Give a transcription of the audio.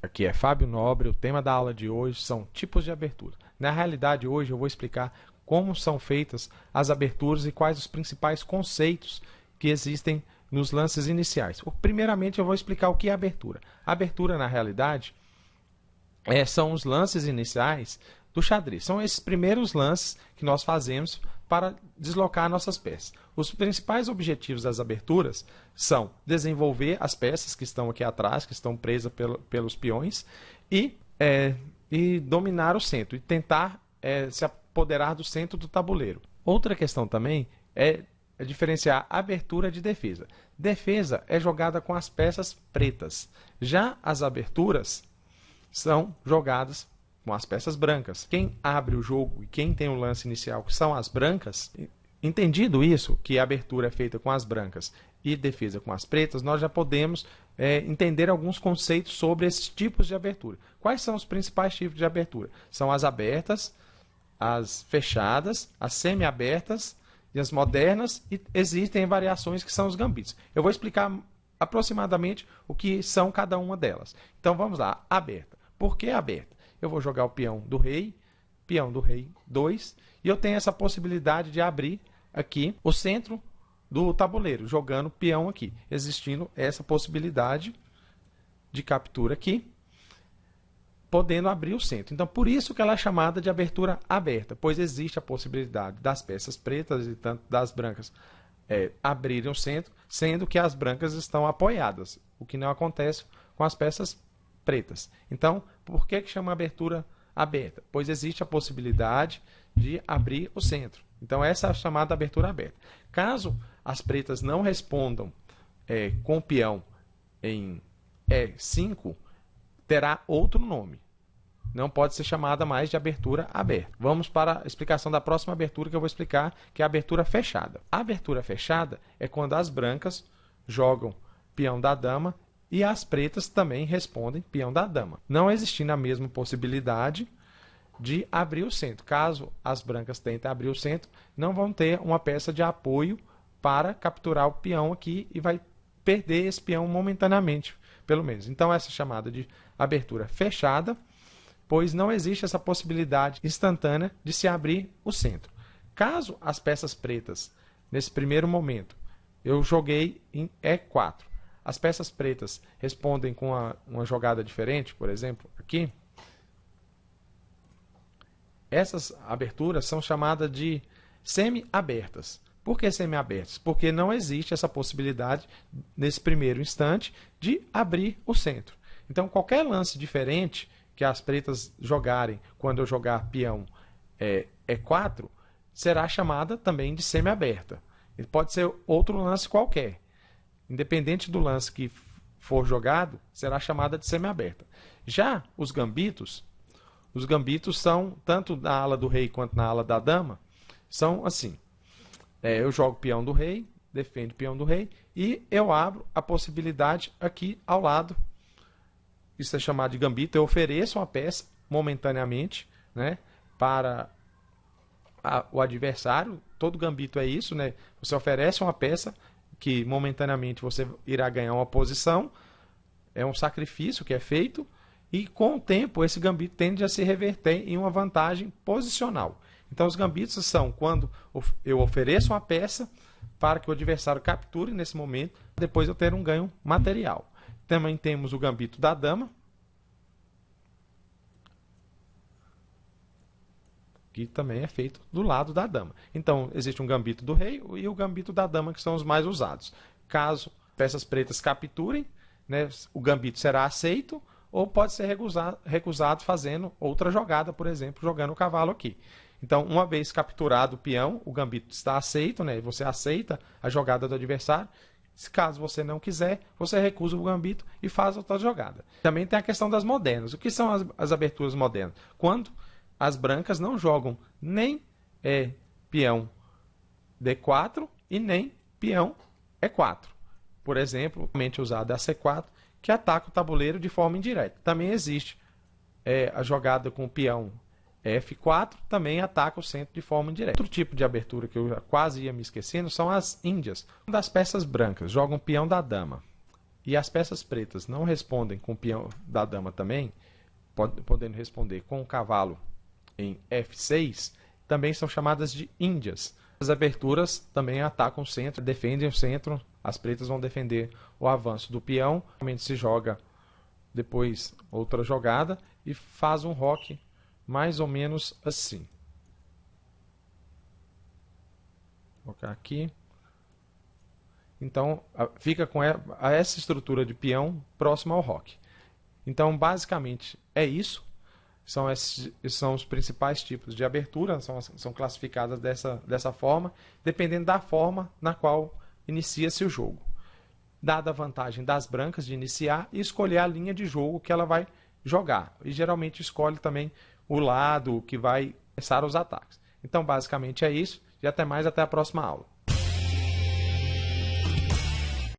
Aqui é Fábio Nobre. O tema da aula de hoje são tipos de abertura. Na realidade, hoje eu vou explicar como são feitas as aberturas e quais os principais conceitos que existem nos lances iniciais. Primeiramente, eu vou explicar o que é abertura. A abertura, na realidade, são os lances iniciais do xadrez. São esses primeiros lances que nós fazemos para deslocar nossas peças. Os principais objetivos das aberturas são desenvolver as peças que estão aqui atrás, que estão presas pelos peões, e dominar o centro, e tentar se apoderar do centro do tabuleiro. Outra questão também é diferenciar abertura de defesa. Defesa é jogada com as peças pretas. Já as aberturas são jogadas com as peças brancas. Quem abre o jogo e quem tem o lance inicial, que são as brancas, entendido isso, que a abertura é feita com as brancas e defesa com as pretas, nós já podemos entender alguns conceitos sobre esses tipos de abertura. Quais são os principais tipos de abertura? São as abertas, as fechadas, as semi-abertas e as modernas, e existem variações que são os gambitos. Eu vou explicar aproximadamente o que são cada uma delas. Então vamos lá, aberta. Por que aberta? Eu vou jogar o peão do rei 2, e eu tenho essa possibilidade de abrir aqui o centro do tabuleiro, jogando o peão aqui, existindo essa possibilidade de captura aqui, podendo abrir o centro. Então, por isso que ela é chamada de abertura aberta, pois existe a possibilidade das peças pretas e tanto das brancas abrirem o centro, sendo que as brancas estão apoiadas, o que não acontece com as peças pretas. Então, por que chama abertura aberta? Pois existe a possibilidade de abrir o centro. Então, essa é a chamada abertura aberta. Caso as pretas não respondam com o peão em E5, terá outro nome. Não pode ser chamada mais de abertura aberta. Vamos para a explicação da próxima abertura que eu vou explicar, que é a abertura fechada. A abertura fechada é quando as brancas jogam peão da dama e as pretas também respondem peão da dama, não existindo a mesma possibilidade de abrir o centro. Caso as brancas tentem abrir o centro, não vão ter uma peça de apoio para capturar o peão aqui e vai perder esse peão momentaneamente, pelo menos. Então, essa é chamada de abertura fechada, pois não existe essa possibilidade instantânea de se abrir o centro. Caso as peças pretas, nesse primeiro momento, eu joguei em E4, as peças pretas respondem com uma jogada diferente, por exemplo, aqui. Essas aberturas são chamadas de semi-abertas. Por que semi-abertas? Porque não existe essa possibilidade, nesse primeiro instante, de abrir o centro. Então, qualquer lance diferente que as pretas jogarem quando eu jogar peão E4, será chamada também de semi-aberta. Ele pode ser outro lance qualquer. Independente do lance que for jogado, será chamada de semi-aberta. Já os gambitos são, tanto na ala do rei quanto na ala da dama, são assim. Eu jogo peão do rei, defendo peão do rei, e eu abro a possibilidade aqui ao lado. Isso é chamado de gambito. Eu ofereço uma peça momentaneamente, né, para o adversário. Todo gambito é isso, né? Você oferece uma peça que momentaneamente você irá ganhar uma posição, é um sacrifício que é feito, e com o tempo esse gambito tende a se reverter em uma vantagem posicional. Então os gambitos são quando eu ofereço uma peça para que o adversário capture nesse momento, depois eu ter um ganho material. Também temos o gambito da dama, que também é feito do lado da dama. Então, existe um gambito do rei e o gambito da dama, que são os mais usados. Caso peças pretas capturem, né, o gambito será aceito, ou pode ser recusado fazendo outra jogada, por exemplo, jogando o cavalo aqui. Então, uma vez capturado o peão, o gambito está aceito, né, você aceita a jogada do adversário. Caso você não quiser, você recusa o gambito e faz outra jogada. Também tem a questão das modernas. O que são as aberturas modernas? Quando as brancas não jogam nem peão D4 e nem peão E4. Por exemplo, usada a C4, que ataca o tabuleiro de forma indireta. Também existe a jogada com o peão F4 também ataca o centro de forma indireta. Outro tipo de abertura que eu quase ia me esquecendo são as índias. Uma das peças brancas joga um peão da dama e as peças pretas não respondem com o peão da dama também, podendo responder com o cavalo em F6, também são chamadas de índias. As aberturas também atacam o centro, defendem o centro, as pretas vão defender o avanço do peão. Realmente se joga depois outra jogada e faz um roque mais ou menos assim. Vou colocar aqui. Então, fica com essa estrutura de peão próximo ao roque. Então, basicamente, é isso. Esses são os principais tipos de abertura, são classificadas dessa forma, dependendo da forma na qual inicia-se o jogo. Dada a vantagem das brancas de iniciar e escolher a linha de jogo que ela vai jogar. E geralmente escolhe também o lado que vai começar os ataques. Então, basicamente é isso. E até mais, até a próxima aula.